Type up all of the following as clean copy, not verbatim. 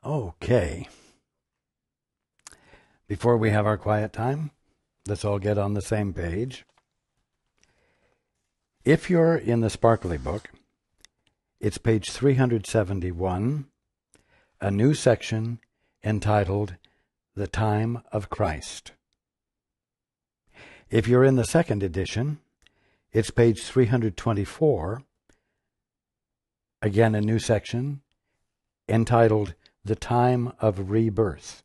Okay. Before we have our quiet time, let's all get on the same page. If you're in the Sparkly book, it's page 371, a new section entitled The Time of Christ. If you're in the second edition, it's page 324, again a new section entitled The Time of Rebirth.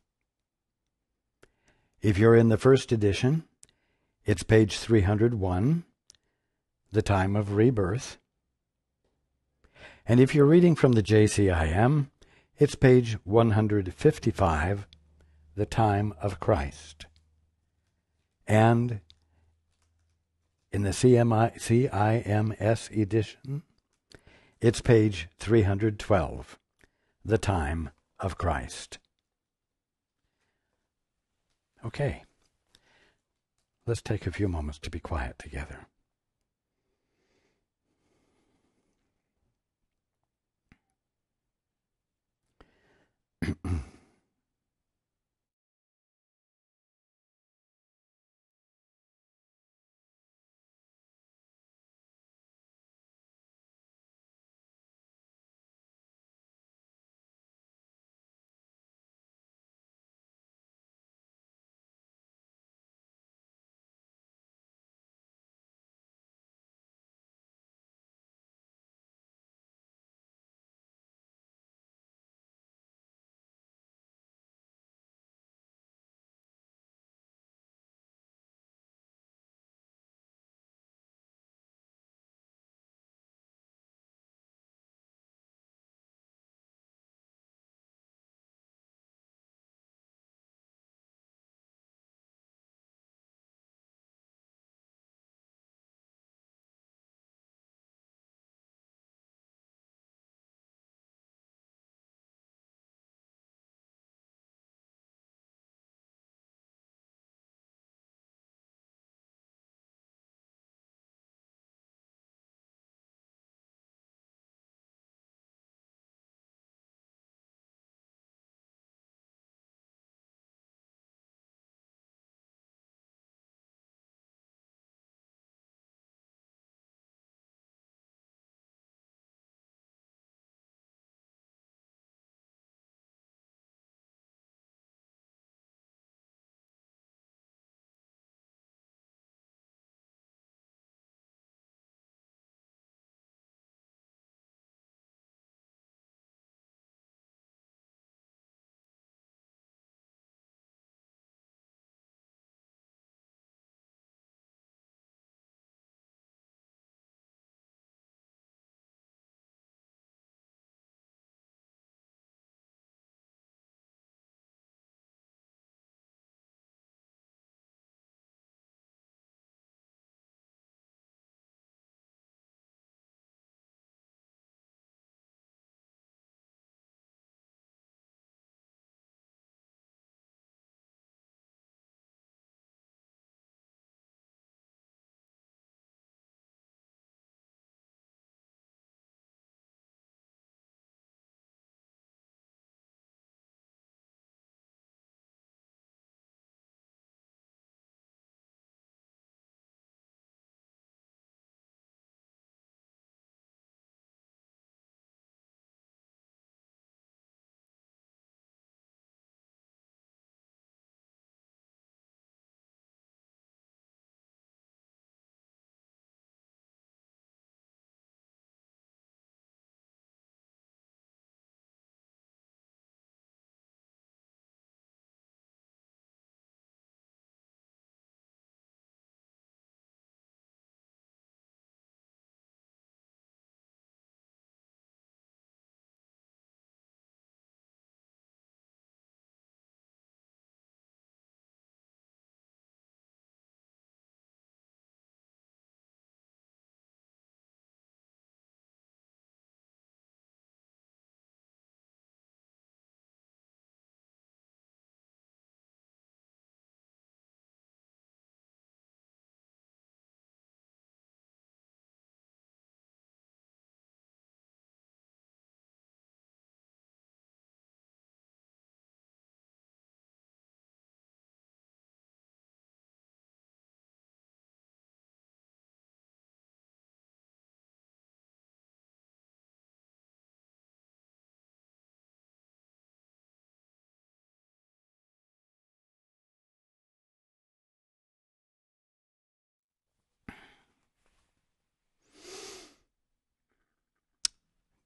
If you're in the first edition, it's page 301, The Time of Rebirth. And if you're reading from the ACIM, it's page 155, The Time of Christ. And in the CIMS edition, it's page 312, The Time of Christ. Okay, let's take a few moments to be quiet together.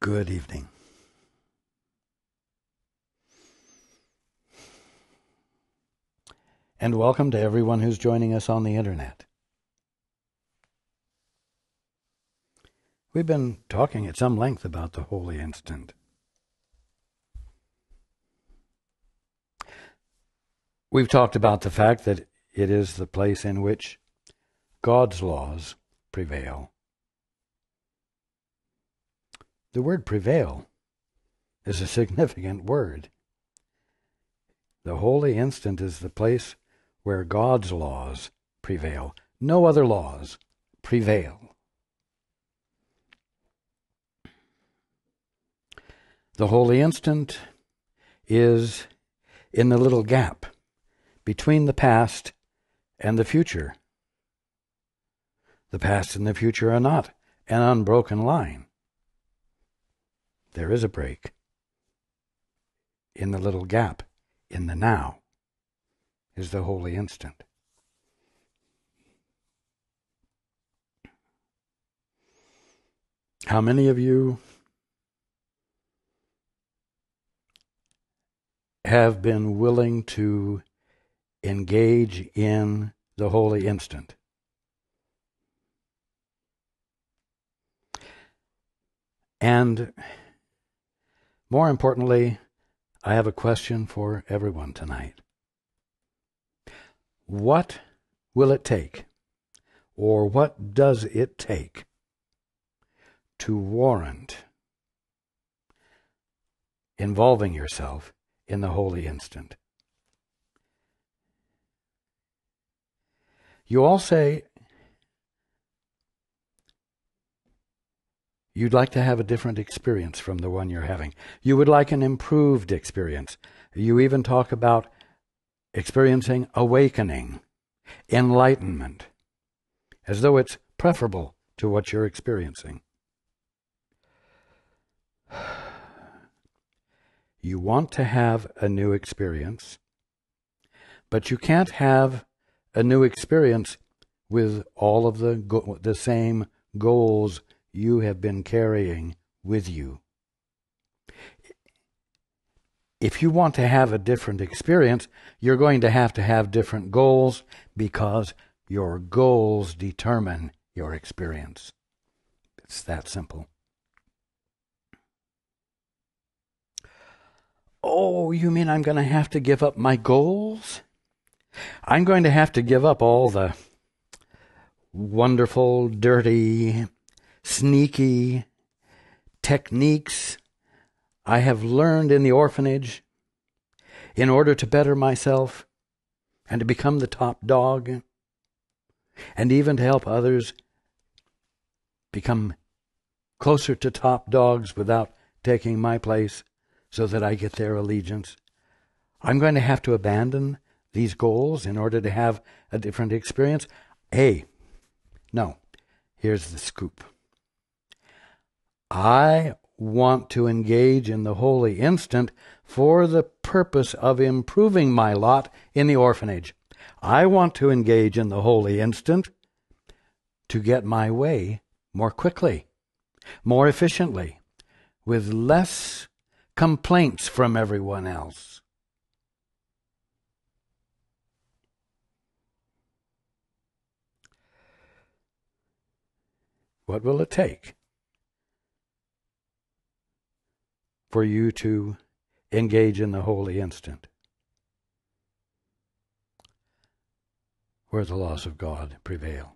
Good evening. And welcome to everyone who's joining us on the internet. We've been talking at some length about the holy instant. We've talked about the fact that it is the place in which God's laws prevail. The word prevail is a significant word. The holy instant is the place where God's laws prevail. No other laws prevail. The holy instant is in the little gap between the past and the future. The past and the future are not an unbroken line. There is a break in the little gap. In the now is the holy instant. How many of you have been willing to engage in the holy instant? And more importantly, I have a question for everyone tonight. What will it take, or what does it take, to warrant involving yourself in the holy instant? You all say you'd like to have a different experience from the one you're having. You would like an improved experience. You even talk about experiencing awakening, enlightenment, as though it's preferable to what you're experiencing. You want to have a new experience, but you can't have a new experience with all of the same goals you have been carrying with you. If you want to have a different experience, you're going to have different goals, because your goals determine your experience. It's that simple. Oh, you mean I'm going to have to give up my goals? I'm going to have to give up all the wonderful, dirty, sneaky techniques I have learned in the orphanage in order to better myself and to become the top dog, and even to help others become closer to top dogs without taking my place so that I get their allegiance. I'm going to have to abandon these goals in order to have a different experience. Hey, no, here's the scoop. I want to engage in the holy instant for the purpose of improving my lot in the orphanage. I want to engage in the holy instant to get my way more quickly, more efficiently, with less complaints from everyone else. What will it take for you to engage in the holy instant, where the laws of God prevail?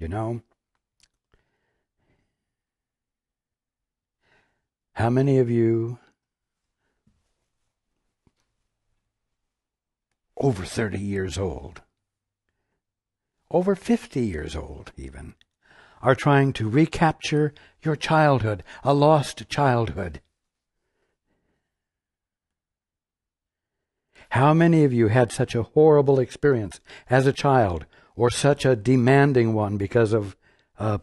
You know, how many of you over 30 years old, over 50 years old even, are trying to recapture your childhood, a lost childhood? How many of you had such a horrible experience as a child, or such a demanding one because of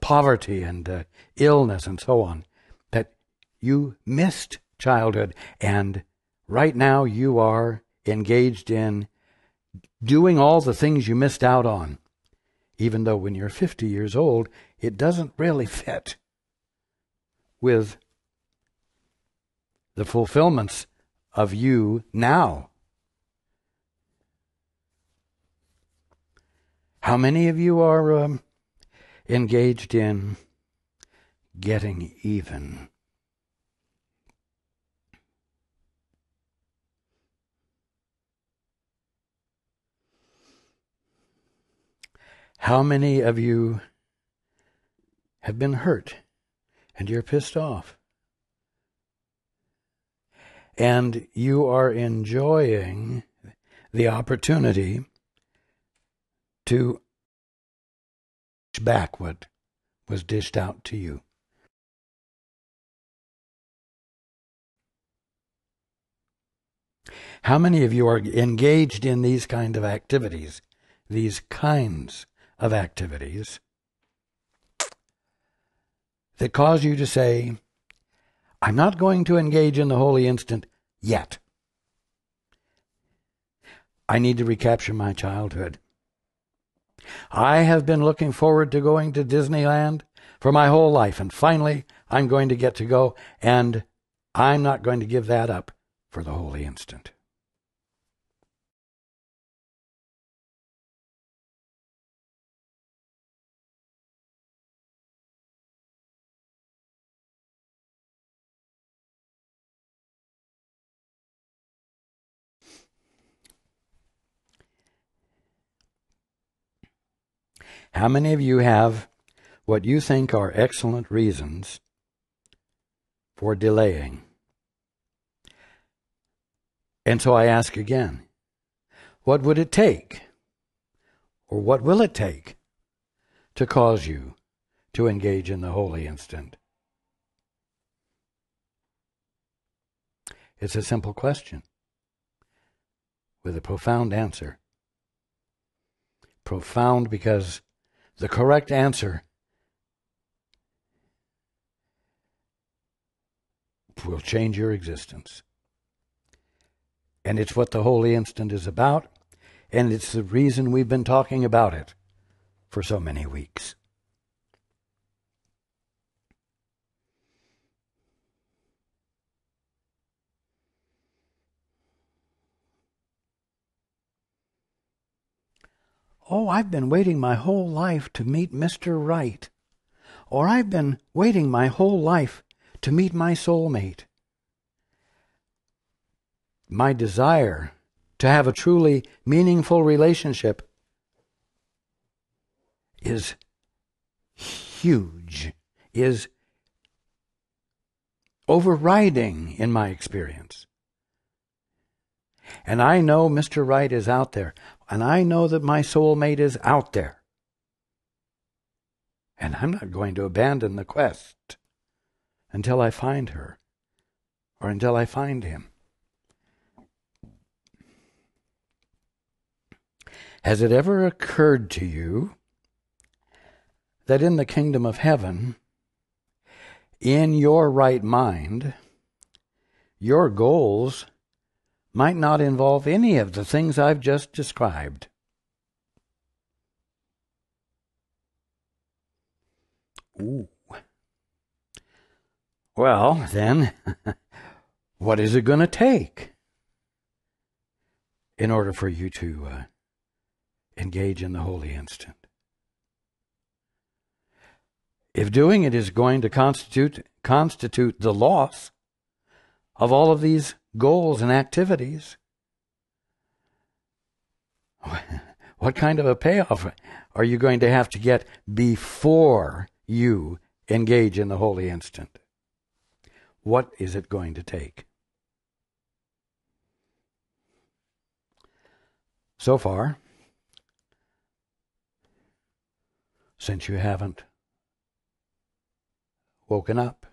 poverty and illness and so on, that you missed childhood, and right now you are engaged in doing all the things you missed out on even though when you're 50 years old, it doesn't really fit with the fulfillments of you now. How many of you are engaged in getting even? How many of you have been hurt and you're pissed off? And you are enjoying the opportunity to dish back what was dished out to you. How many of you are engaged in these kinds of activities that cause you to say, I'm not going to engage in the holy instant yet. I need to recapture my childhood. I have been looking forward to going to Disneyland for my whole life, and finally I'm going to get to go, and I'm not going to give that up for the holy instant. How many of you have what you think are excellent reasons for delaying? And so I ask again, what would it take, or what will it take, to cause you to engage in the holy instant? It's a simple question with a profound answer. Profound because the correct answer will change your existence. And it's what the holy instant is about, and it's the reason we've been talking about it for so many weeks. Oh, I've been waiting my whole life to meet Mr. Right. Or I've been waiting my whole life to meet my soulmate. My desire to have a truly meaningful relationship is huge, is overriding in my experience. And I know Mr. Right is out there. And I know that my soulmate is out there. And I'm not going to abandon the quest until I find her or until I find him. Has it ever occurred to you that in the kingdom of heaven, in your right mind, your goals might not involve any of the things I've just described? Ooh. Well, then, what is it going to take in order for you to engage in the holy instant? If doing it is going to constitute the loss of all of these goals and activities, what kind of a payoff are you going to have to get before you engage in the holy instant? What is it going to take? So far, since you haven't woken up,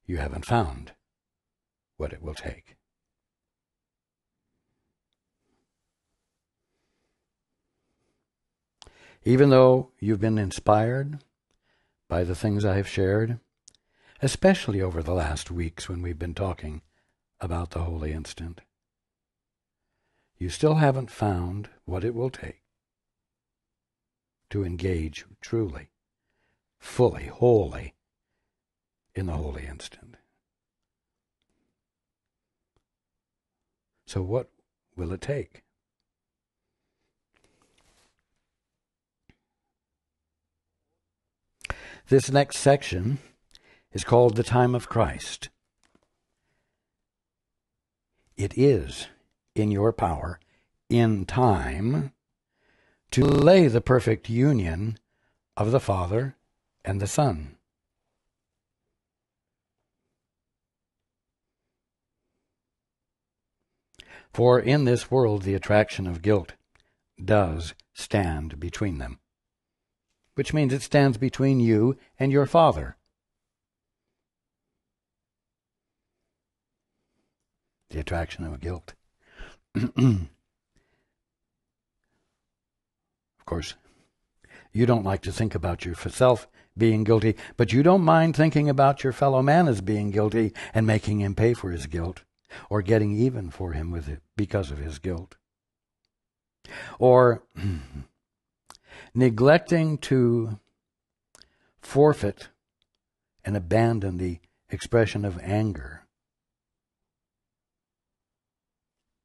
you haven't found what it will take. Even though you've been inspired by the things I have shared, especially over the last weeks when we've been talking about the holy instant, you still haven't found what it will take. to engage truly, fully, wholly in the holy instant. So what will it take? This next section is called the time of Christ. It is in your power, in time, to lay the perfect union of the Father and the Son. For in this world the attraction of guilt does stand between them, which means it stands between you and your Father. The attraction of guilt. Of course, you don't like to think about yourself being guilty, but you don't mind thinking about your fellow man as being guilty and making him pay for his guilt, or getting even for him with it because of his guilt. Or neglecting to forfeit and abandon the expression of anger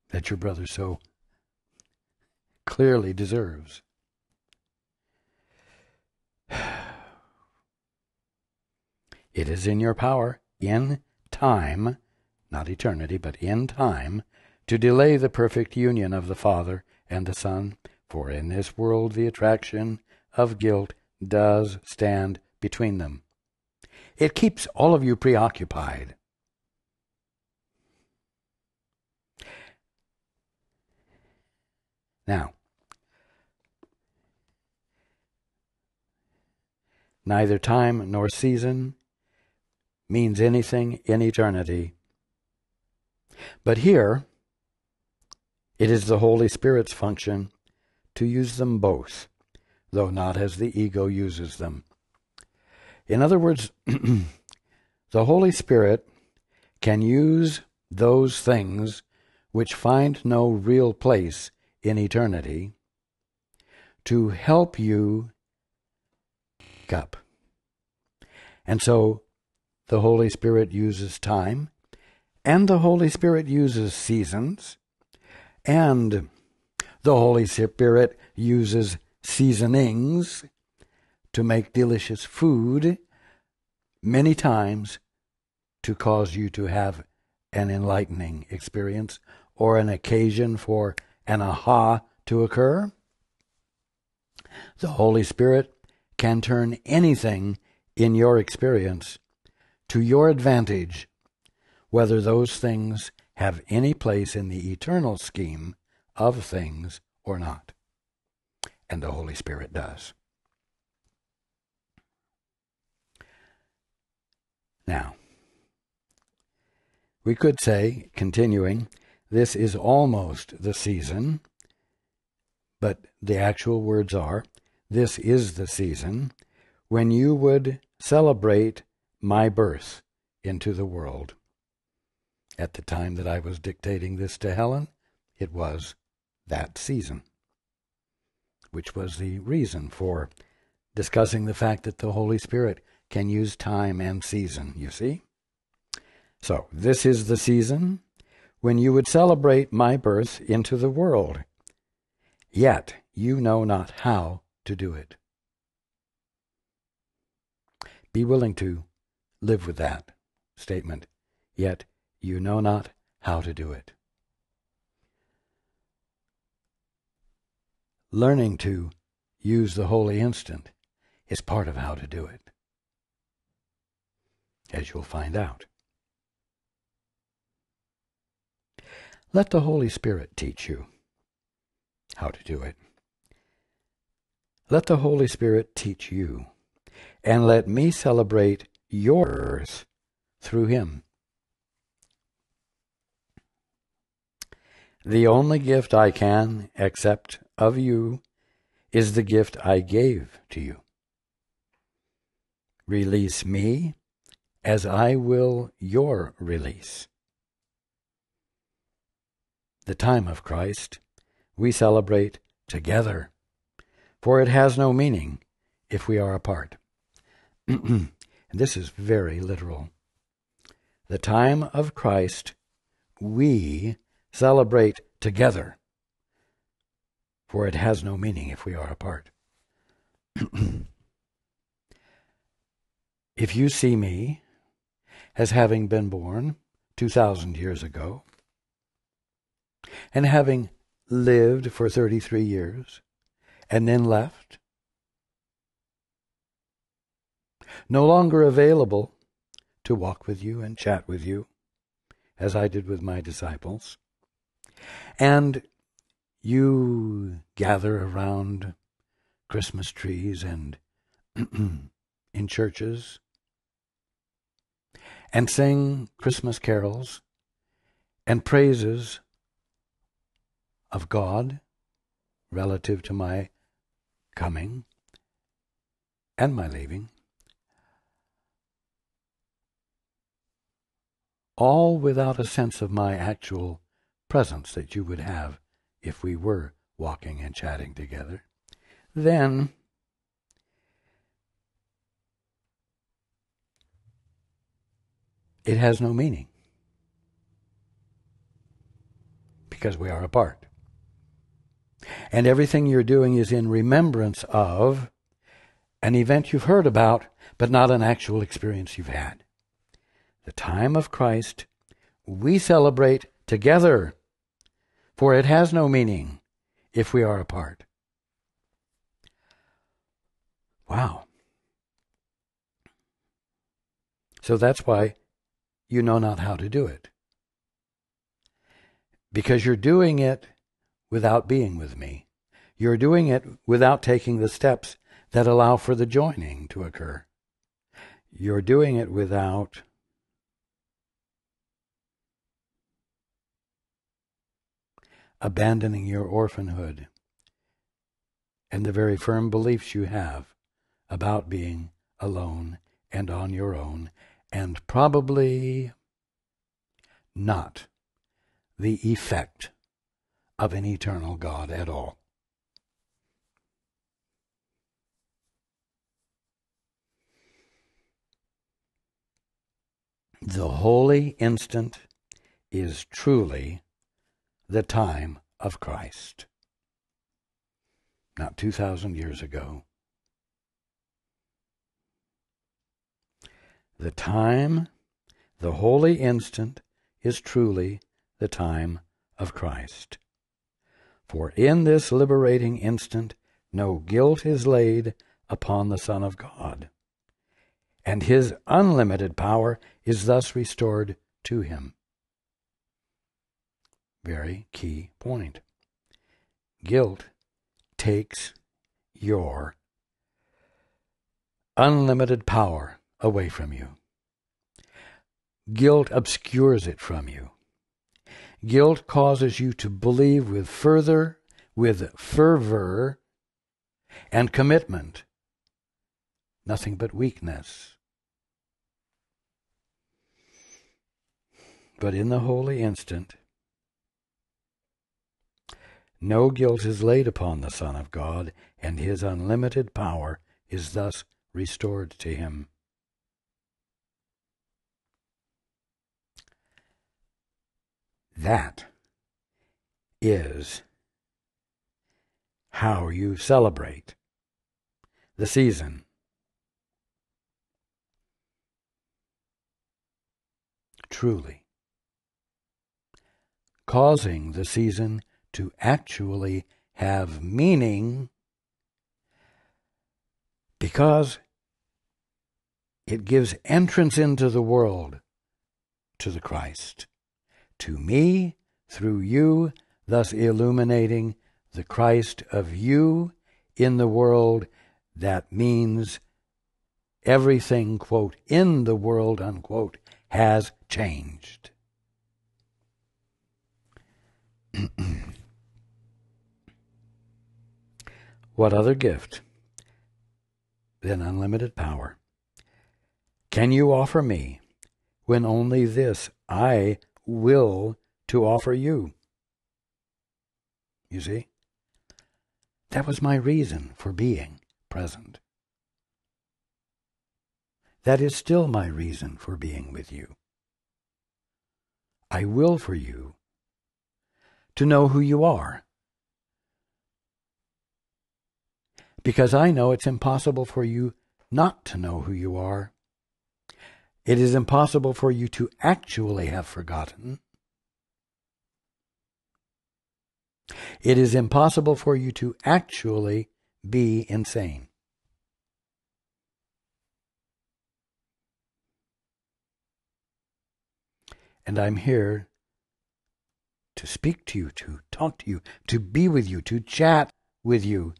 that your brother so clearly deserves. It is in your power, in time, not eternity, but in time, to delay the perfect union of the Father and the Son, for in this world the attraction of guilt does stand between them. It keeps all of you preoccupied. Now, neither time nor season means anything in eternity. But here, it is the Holy Spirit's function to use them both, though not as the ego uses them. In other words, the Holy Spirit can use those things which find no real place in eternity to help you wake up. And so the Holy Spirit uses time, and the Holy Spirit uses seasons, and the Holy Spirit uses seasonings to make delicious food, many times to cause you to have an enlightening experience or an occasion for an aha to occur. The Holy Spirit can turn anything in your experience to your advantage, whether those things have any place in the eternal scheme of things or not. And the Holy Spirit does. Now, we could say, continuing, this is almost the season, but the actual words are, this is the season when you would celebrate my birth into the world. At the time that I was dictating this to Helen, it was that season, which was the reason for discussing the fact that the Holy Spirit can use time and season, you see? So, this is the season when you would celebrate my birth into the world, yet you know not how to do it. Be willing to live with that statement, yet you know not how to do it. Learning to use the holy instant is part of how to do it, as you'll find out. Let the Holy Spirit teach you how to do it. Let the Holy Spirit teach you, and let me celebrate your birth through him. The only gift I can accept of you is the gift I gave to you. Release me as I will your release. The time of Christ we celebrate together, for it has no meaning if we are apart. And this is very literal. The time of Christ we celebrate together, for it has no meaning if we are apart. If you see me as having been born 2,000 years ago, and having lived for 33 years, and then left, no longer available to walk with you and chat with you, as I did with my disciples, and you gather around Christmas trees and in churches and sing Christmas carols and praises of God relative to my coming and my leaving, all without a sense of my actual presence that you would have if we were walking and chatting together, then it has no meaning, because we are apart. And everything you're doing is in remembrance of an event you've heard about, but not an actual experience you've had. The time of Christ we celebrate together, for it has no meaning if we are apart. Wow. So that's why you know not how to do it. Because you're doing it without being with me. You're doing it without taking the steps that allow for the joining to occur. You're doing it without abandoning your orphanhood and the very firm beliefs you have about being alone and on your own, and probably not the effect of an eternal God at all. The holy instant is truly the time of Christ. Not 2,000 years ago. The time, the holy instant, is truly the time of Christ. For in this liberating instant, no guilt is laid upon the Son of God, and his unlimited power is thus restored to him. Very key point. Guilt takes your unlimited power away from you. Guilt obscures it from you. Guilt causes you to believe with fervor, and commitment nothing but weakness. But in the holy instant, no guilt is laid upon the Son of God, and his unlimited power is thus restored to him. That is how you celebrate the season. Truly. Causing the season to actually have meaning, because it gives entrance into the world to the Christ, to me through you, thus illuminating the Christ of you in the world. That means everything, quote, in the world, unquote, has changed. What other gift than unlimited power can you offer me, when only this I will to offer you? You see? That was my reason for being present. That is still my reason for being with you. I will for you to know who you are, because I know it's impossible for you not to know who you are. It is impossible for you to actually have forgotten. It is impossible for you to actually be insane. And I'm here to speak to you, to talk to you, to be with you, to chat with you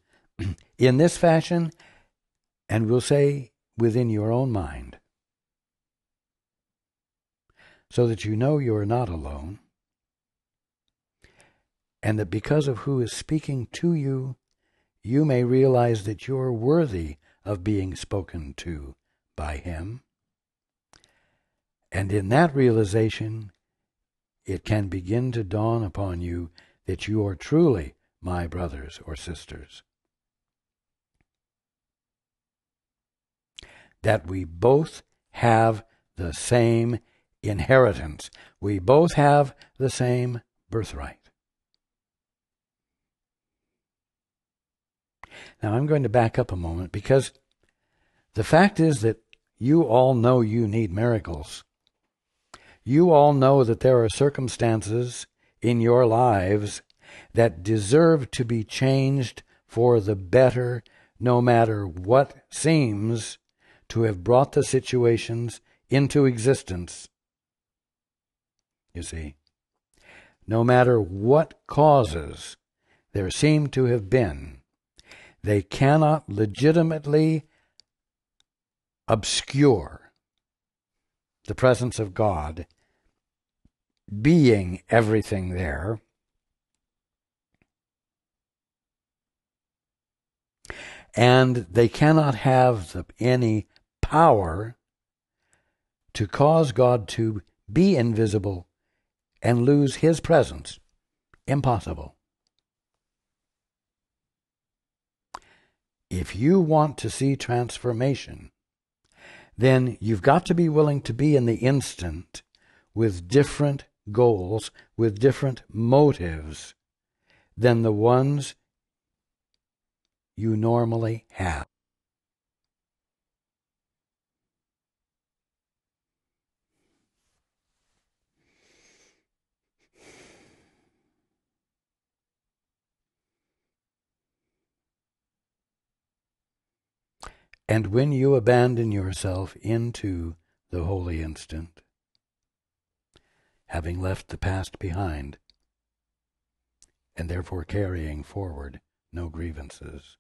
in this fashion, and we'll say within your own mind, so that you know you are not alone, and that because of who is speaking to you, you may realize that you're worthy of being spoken to by him. And in that realization, it can begin to dawn upon you that you are truly my brothers or sisters. That we both have the same inheritance. We both have the same birthright. Now I'm going to back up a moment, because the fact is that you all know you need miracles. You all know that there are circumstances in your lives that deserve to be changed for the better, no matter what seems to have brought the situations into existence. You see, no matter what causes there seem to have been, they cannot legitimately obscure the presence of God being everything there, and they cannot have any power to cause God to be invisible and lose his presence. Impossible. If you want to see transformation, then you've got to be willing to be in the instant with different goals, with different motives than the ones you normally have. And when you abandon yourself into the holy instant, having left the past behind, and therefore carrying forward no grievances,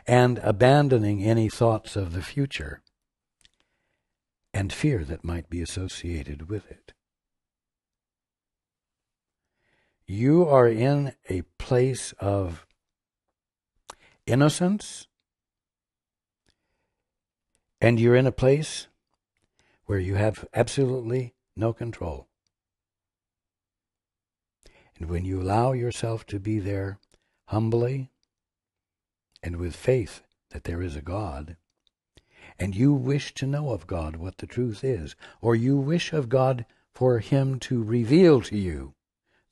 and abandoning any thoughts of the future and fear that might be associated with it, you are in a place of innocence, and you're in a place where you have absolutely no control. And when you allow yourself to be there humbly and with faith that there is a God, and you wish to know of God what the truth is, or you wish of God for him to reveal to you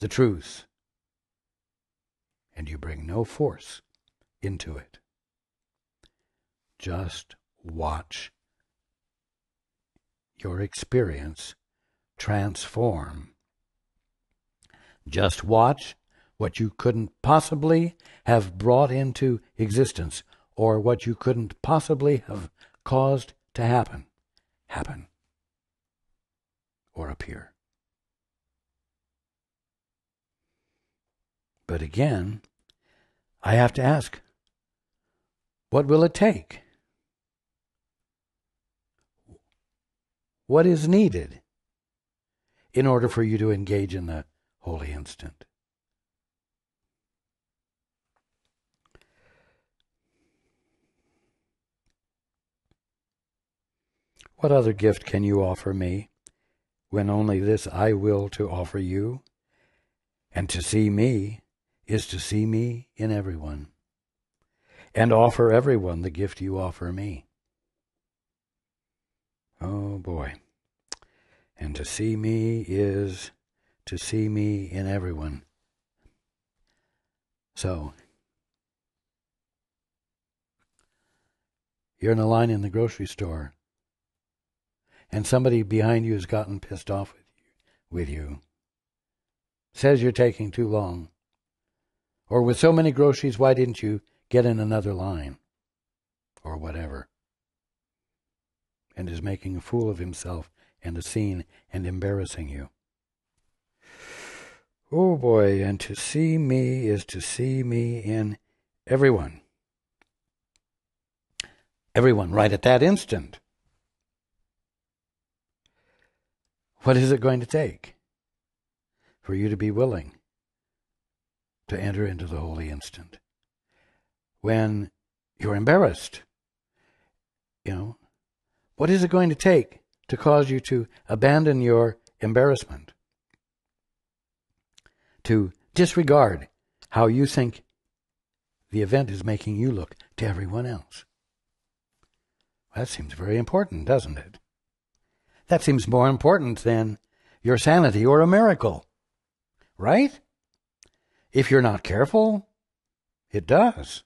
the truth, and you bring no force into it, just watch your experience transform. Just watch what you couldn't possibly have brought into existence, or what you couldn't possibly have caused to happen, or appear. But again, I have to ask, what will it take? What is needed in order for you to engage in the holy instant? What other gift can you offer me, when only this I will to offer you, and to see me is to see me in everyone, and offer everyone the gift you offer me. Oh boy. And to see me is to see me in everyone. So, you're in a line in the grocery store, and somebody behind you has gotten pissed off with you. Says you're taking too long. Or with so many groceries, why didn't you get in another line? Or whatever. And is making a fool of himself and a scene and embarrassing you. Oh boy, and to see me is to see me in everyone. Everyone, right at that instant. What is it going to take for you to be willing to enter into the holy instant? When you're embarrassed, what is it going to take to cause you to abandon your embarrassment? To disregard how you think the event is making you look to everyone else? That seems very important, doesn't it? That seems more important than your sanity or a miracle, right? If you're not careful, it does.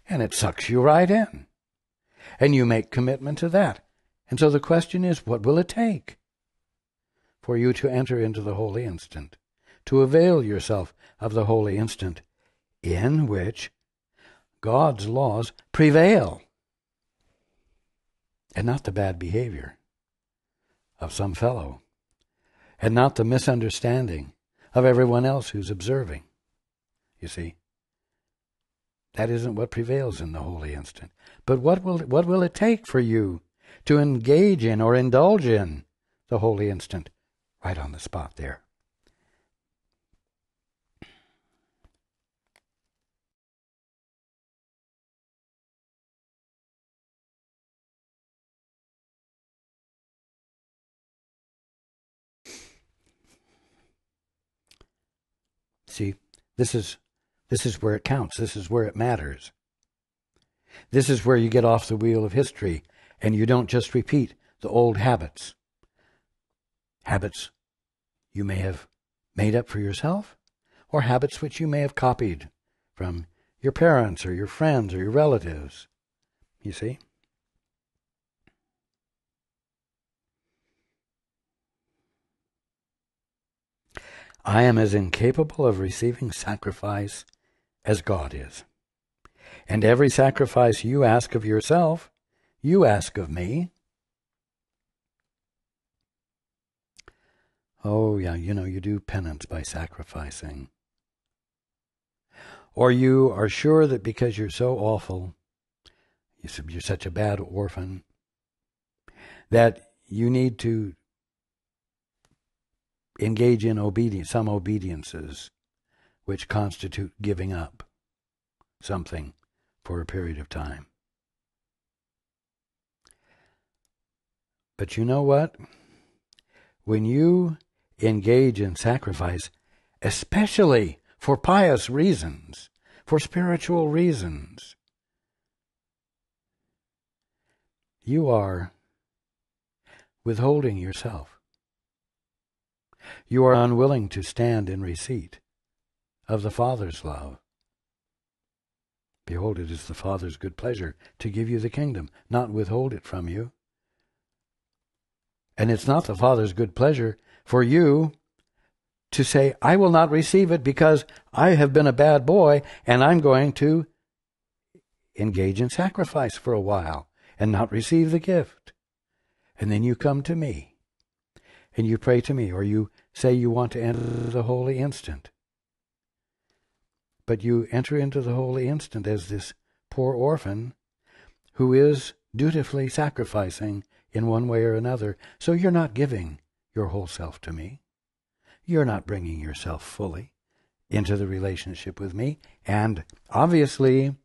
And it sucks you right in. And you make commitment to that. And so the question is, what will it take for you to enter into the holy instant, to avail yourself of the holy instant in which God's laws prevail, and not the bad behavior of some fellow, and not the misunderstanding of everyone else who's observing? You see, that isn't what prevails in the holy instant. But what will it take for you to engage in or indulge in the holy instant right on the spot there? See, this is where it counts. This is where it matters. This is where you get off the wheel of history and you don't just repeat the old habits. Habits you may have made up for yourself, or habits which you may have copied from your parents or your friends or your relatives. You see? I am as incapable of receiving sacrifice as God is. And every sacrifice you ask of yourself, you ask of me. Oh, yeah, you do penance by sacrificing. Or you are sure that because you're so awful, you're such a bad orphan, that you need to engage in some obediences which constitute giving up something for a period of time. But you know what? When you engage in sacrifice, especially for pious reasons, for spiritual reasons, you are withholding yourself. You are unwilling to stand in receipt of the Father's love. Behold, it is the Father's good pleasure to give you the kingdom, not withhold it from you. And it's not the Father's good pleasure for you to say, I will not receive it because I have been a bad boy and I'm going to engage in sacrifice for a while and not receive the gift. And then you come to me and you pray to me, or you say you want to enter the holy instant. But you enter into the holy instant as this poor orphan who is dutifully sacrificing in one way or another. So you're not giving your whole self to me. You're not bringing yourself fully into the relationship with me. And obviously,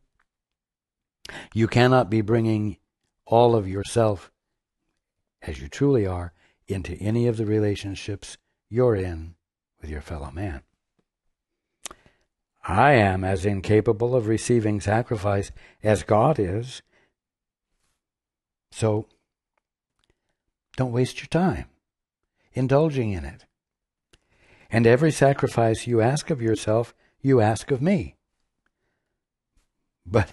you cannot be bringing all of yourself, as you truly are, into any of the relationships you're in with your fellow man. I am as incapable of receiving sacrifice as God is. So don't waste your time indulging in it. And every sacrifice you ask of yourself, you ask of me. But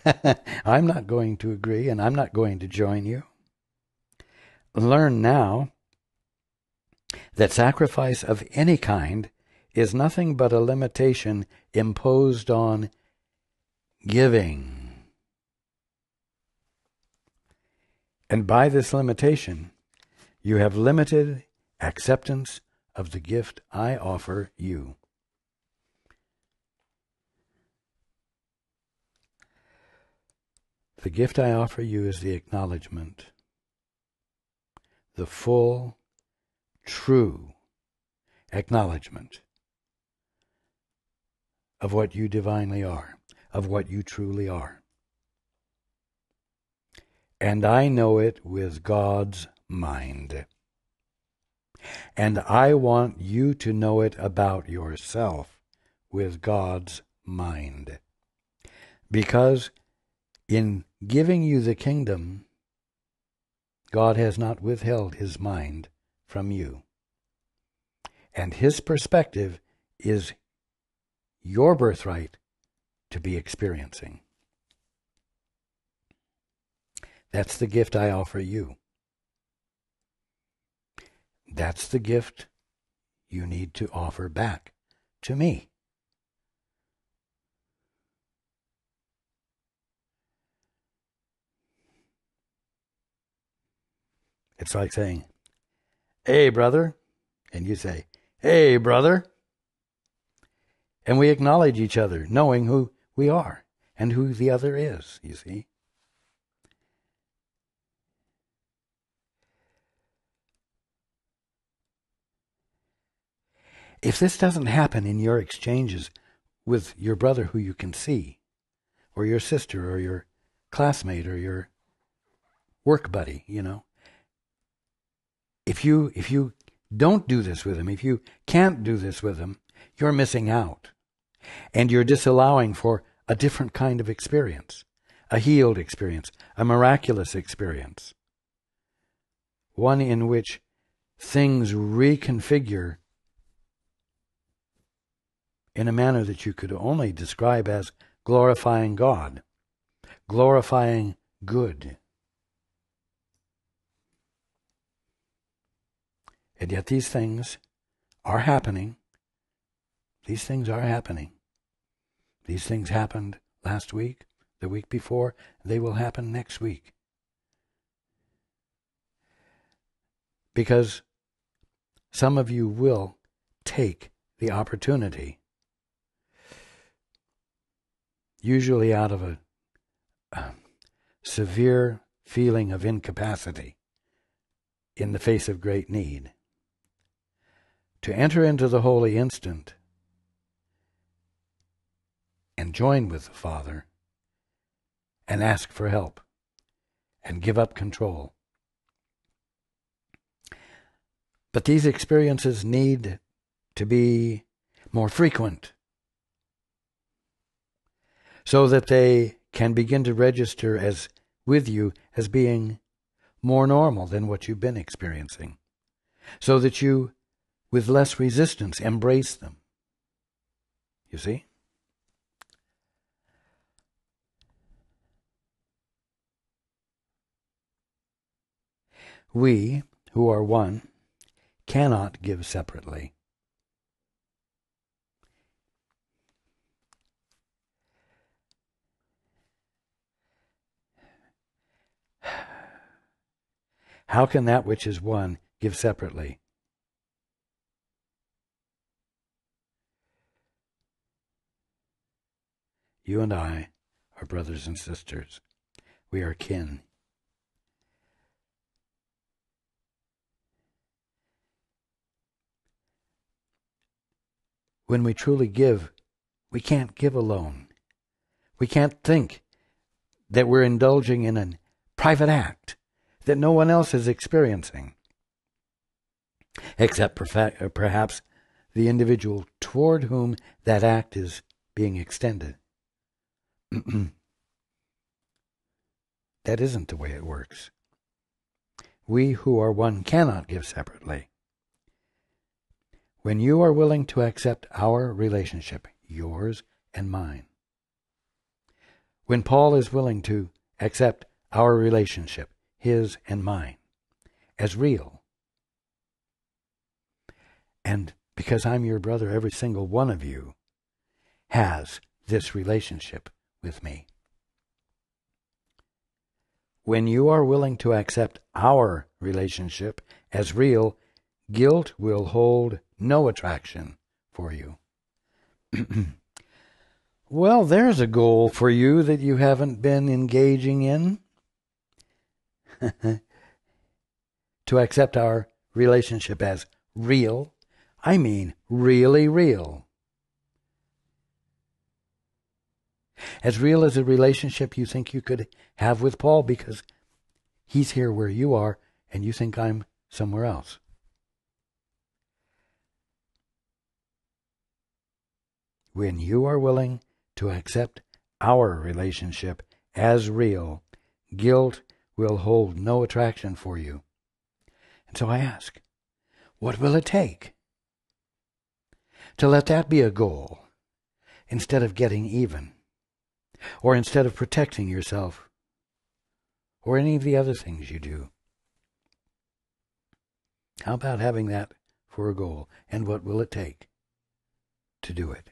I'm not going to agree, and I'm not going to join you. Learn now that sacrifice of any kind is nothing but a limitation imposed on giving. And by this limitation, you have limited acceptance of the gift I offer you. The gift I offer you is the acknowledgement, the full, true acknowledgement of what you divinely are, of what you truly are. And I know it with God's mind. And I want you to know it about yourself with God's mind. Because in giving you the kingdom, God has not withheld his mind from you. And his perspective is your birthright to be experiencing. That's the gift I offer you. That's the gift you need to offer back to me. It's like saying, "Hey, brother," and you say, "Hey, brother." And we acknowledge each other, knowing who we are and who the other is, you see. If this doesn't happen in your exchanges with your brother who you can see, or your sister, or your classmate, or your work buddy, if you don't do this with him, if you can't do this with him, you're missing out. And you're disallowing for a different kind of experience, a healed experience, a miraculous experience, one in which things reconfigure in a manner that you could only describe as glorifying God, glorifying good. And yet these things are happening. These things are happening. These things happened last week, the week before. They will happen next week. Because some of you will take the opportunity, usually out of a severe feeling of incapacity in the face of great need, to enter into the holy instant and join with the Father and ask for help and give up control. But these experiences need to be more frequent so that they can begin to register as with you as being more normal than what you've been experiencing, so that you, with less resistance, embrace them. You see? We, who are one, cannot give separately. How can that which is one give separately? You and I are brothers and sisters. We are kin. When we truly give, we can't give alone. We can't think that we're indulging in a private act that no one else is experiencing, except perhaps the individual toward whom that act is being extended. That isn't the way it works. We who are one cannot give separately. When you are willing to accept our relationship, yours and mine, when Paul is willing to accept our relationship, his and mine, as real, and because I'm your brother, every single one of you has this relationship with me. When you are willing to accept our relationship as real, guilt will hold no attraction for you. Well, there's a goal for you that you haven't been engaging in. To accept our relationship as real. I mean really real. As real as a relationship you think you could have with Paul, because he's here where you are and you think I'm somewhere else. When you are willing to accept our relationship as real, guilt will hold no attraction for you. And so I ask, what will it take to let that be a goal instead of getting even, or instead of protecting yourself, or any of the other things you do? How about having that for a goal, and what will it take to do it?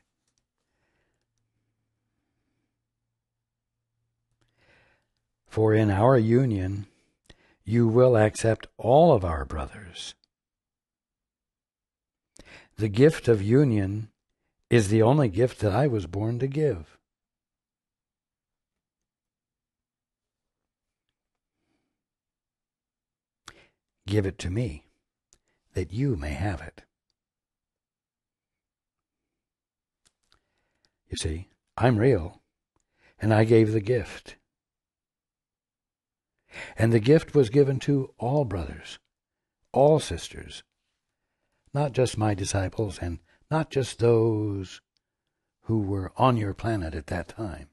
For in our union, you will accept all of our brothers. The gift of union is the only gift that I was born to give. Give it to me, that you may have it. You see, I'm real, and I gave the gift. And the gift was given to all brothers, all sisters, not just my disciples and not just those who were on your planet at that time,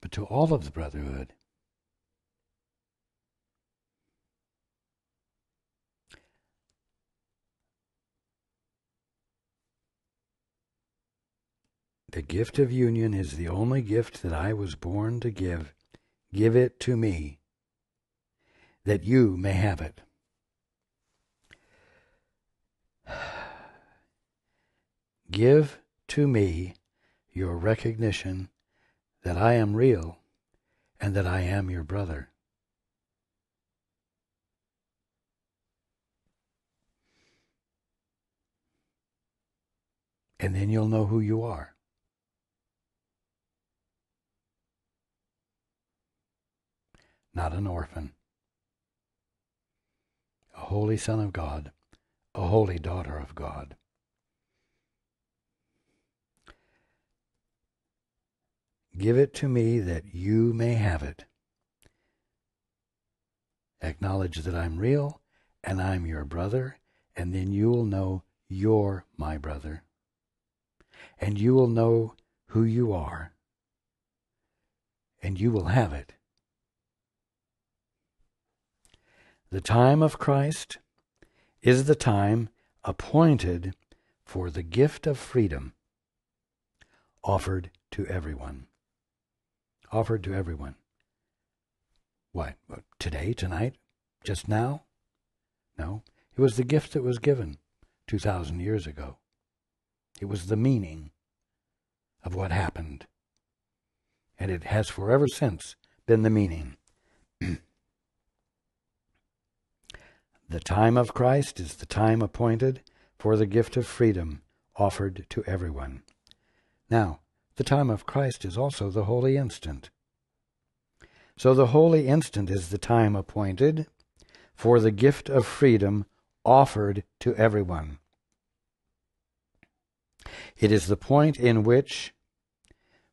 but to all of the brotherhood. The gift of union is the only gift that I was born to give. Give it to me, that you may have it. Give to me your recognition that I am real and that I am your brother. And then you'll know who you are. Not an orphan. A holy son of God, a holy daughter of God. Give it to me that you may have it. Acknowledge that I'm real and I'm your brother, and then you will know you're my brother. And you will know who you are. And you will have it. The time of Christ is the time appointed for the gift of freedom offered to everyone. Offered to everyone. What? Today, tonight? Just now? No. It was the gift that was given 2,000 years ago. It was the meaning of what happened. And it has forever since been the meaning. The time of Christ is the time appointed for the gift of freedom offered to everyone. Now, the time of Christ is also the holy instant. So the holy instant is the time appointed for the gift of freedom offered to everyone. It is the point in which,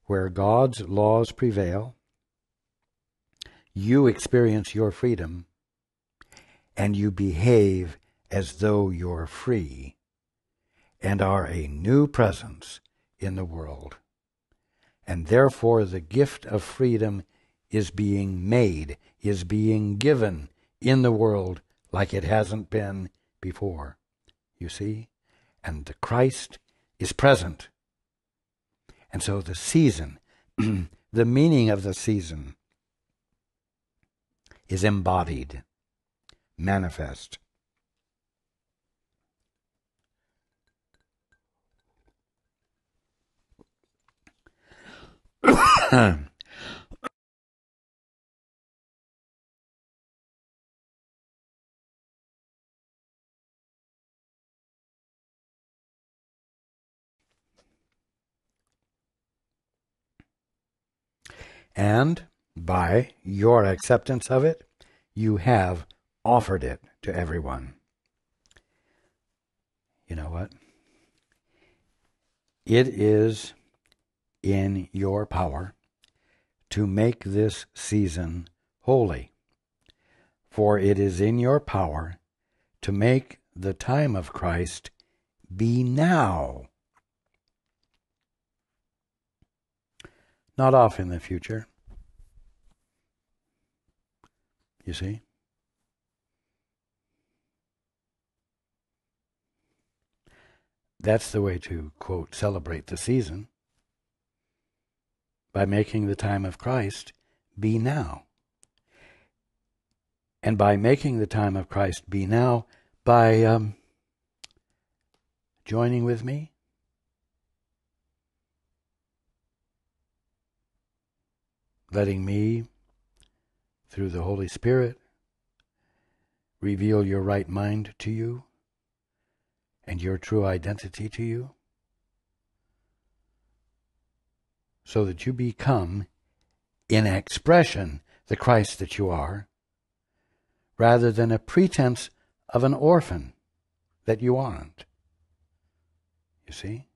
where God's laws prevail, you experience your freedom and you behave as though you're free and are a new presence in the world. And therefore the gift of freedom is being made, is being given in the world like it hasn't been before. You see? And the Christ is present. And so the season, the meaning of the season, is embodied, manifest. And by your acceptance of it, you have offered it to everyone. You know what? It is in your power to make this season holy, for it is in your power to make the time of Christ be now, not off in the future. You see? That's the way to, quote, celebrate the season, by making the time of Christ be now. And by making the time of Christ be now, by joining with me, letting me, through the Holy Spirit, reveal your right mind to you and your true identity to you, so that you become, in expression, the Christ that you are, rather than a pretense of an orphan that you aren't. You see?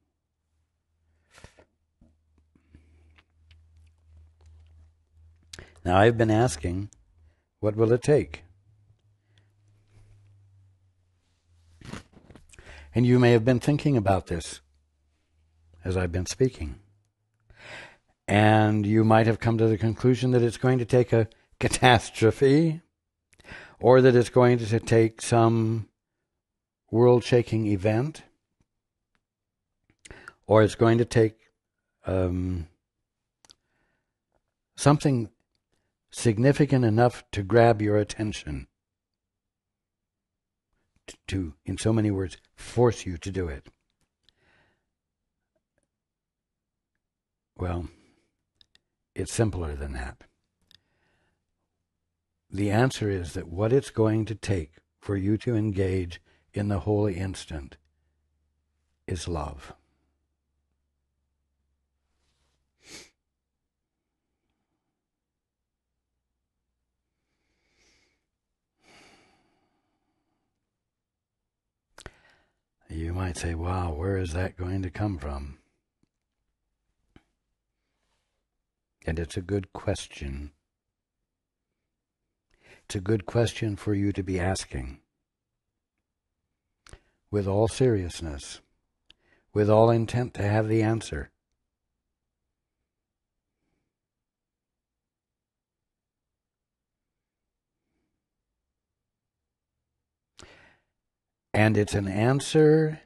Now, I've been asking, what will it take? And you may have been thinking about this as I've been speaking. And you might have come to the conclusion that it's going to take a catastrophe, or that it's going to take some world-shaking event, or it's going to take something significant enough to grab your attention, to, in so many words, force you to do it. Well, it's simpler than that. The answer is that what it's going to take for you to engage in the holy instant is love. You might say, wow, where is that going to come from? And it's a good question. It's a good question for you to be asking, with all seriousness, with all intent to have the answer. And it's an answer,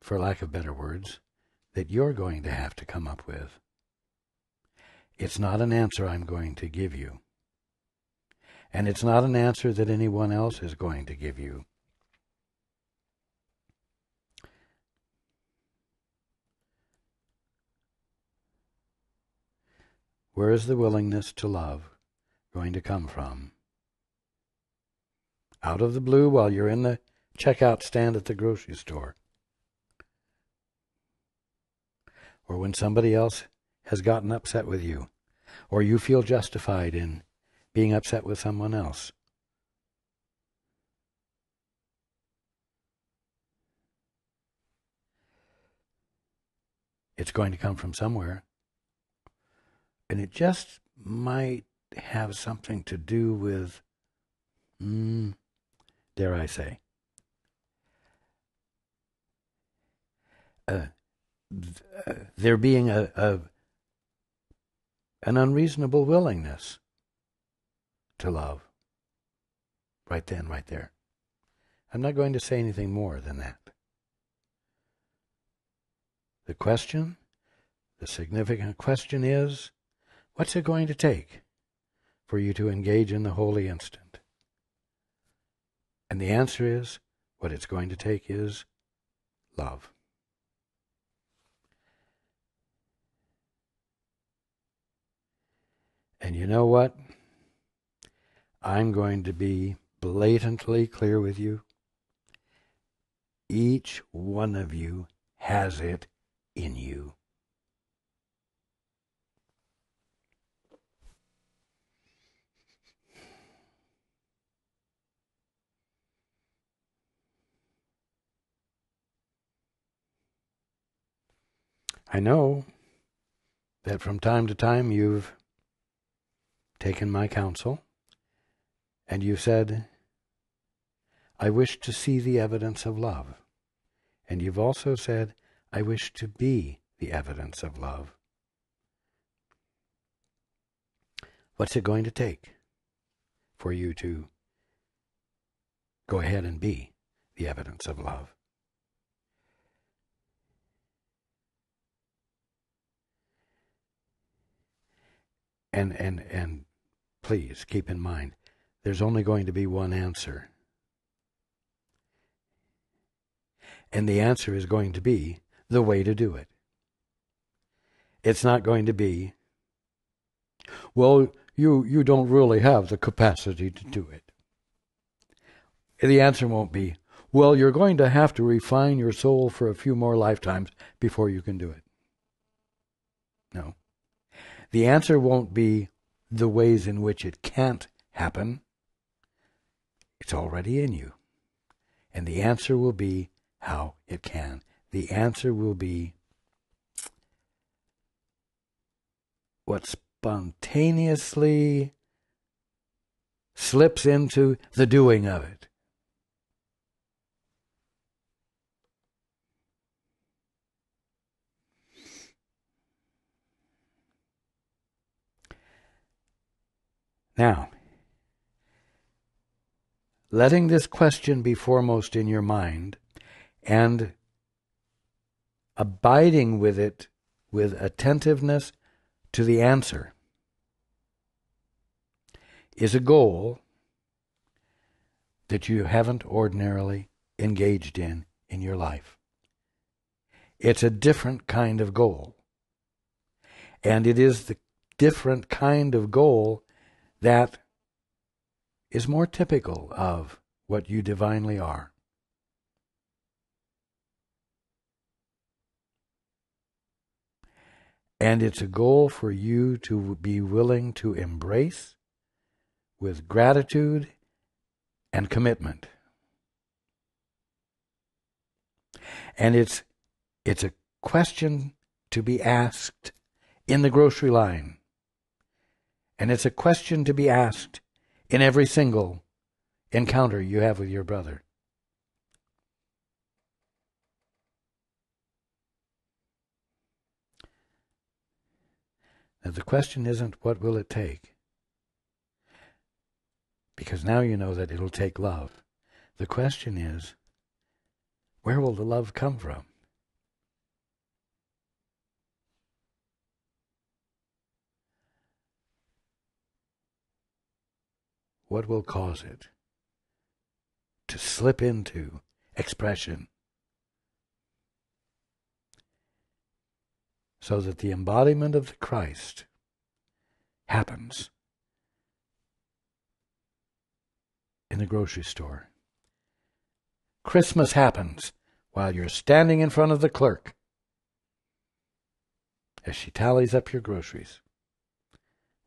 for lack of better words, that you're going to have to come up with. It's not an answer I'm going to give you. And it's not an answer that anyone else is going to give you. Where is the willingness to love going to come from? Out of the blue while you're in the checkout stand at the grocery store? Or when somebody else has gotten upset with you, or you feel justified in being upset with someone else? It's going to come from somewhere. And it just might have something to do with, dare I say, there being an unreasonable willingness to love. Right then, right there. I'm not going to say anything more than that. The significant question is, what's it going to take for you to engage in the holy instant? And the answer is, what it's going to take is love. And you know what? I'm going to be blatantly clear with you. Each one of you has it in you. I know that from time to time you've taken my counsel and you've said, I wish to see the evidence of love. And you've also said, I wish to be the evidence of love. What's it going to take for you to go ahead and be the evidence of love? And please keep in mind, there's only going to be one answer. And the answer is going to be the way to do it. It's not going to be, well, you don't really have the capacity to do it. The answer won't be, well, you're going to have to refine your soul for a few more lifetimes before you can do it. No. The answer won't be the ways in which it can't happen. It's already in you. And the answer will be how it can. The answer will be what spontaneously slips into the doing of it. Now, letting this question be foremost in your mind and abiding with it with attentiveness to the answer is a goal that you haven't ordinarily engaged in your life. It's a different kind of goal. And it is the different kind of goal that is more typical of what you divinely are. And it's a goal for you to be willing to embrace with gratitude and commitment. And it's a question to be asked in the grocery line. And it's a question to be asked in every single encounter you have with your brother. Now, the question isn't, what will it take? Because now you know that it'll take love. The question is, where will the love come from? What will cause it to slip into expression so that the embodiment of the Christ happens in the grocery store? Christmas happens while you're standing in front of the clerk as she tallies up your groceries,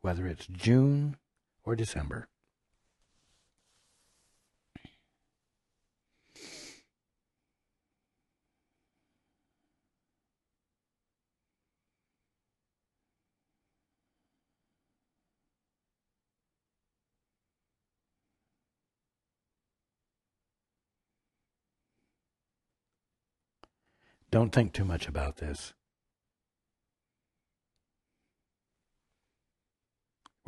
whether it's June or December. Don't think too much about this.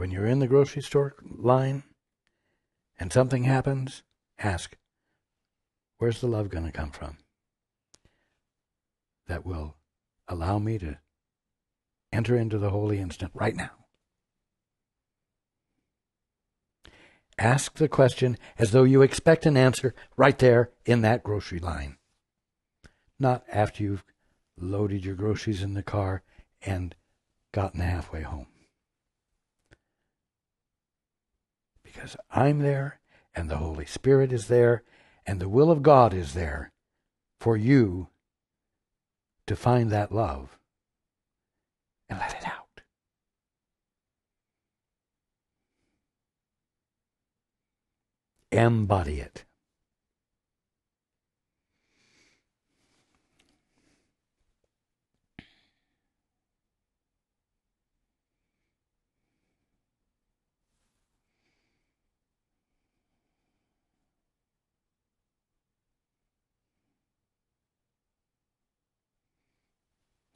When you're in the grocery store line and something happens, ask, where's the love going to come from that will allow me to enter into the holy instant right now? Ask the question as though you expect an answer right there in that grocery line. Not after you've loaded your groceries in the car and gotten halfway home. Because I'm there, and the Holy Spirit is there, and the will of God is there for you to find that love and let it out. Embody it.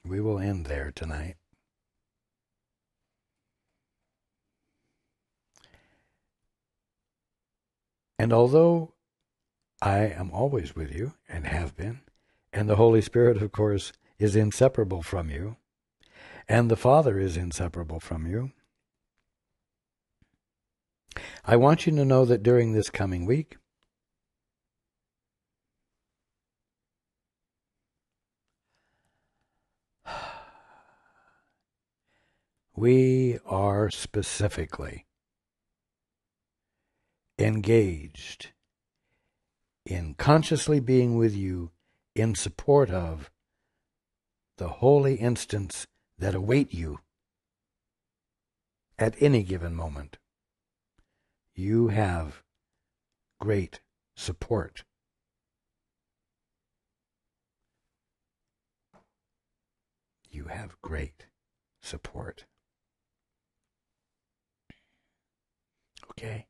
We will end there tonight. And although I am always with you, and have been, and the Holy Spirit, of course, is inseparable from you, and the Father is inseparable from you, I want you to know that during this coming week, we are specifically engaged in consciously being with you in support of the holy instants that await you at any given moment. You have great support. You have great support. Okay?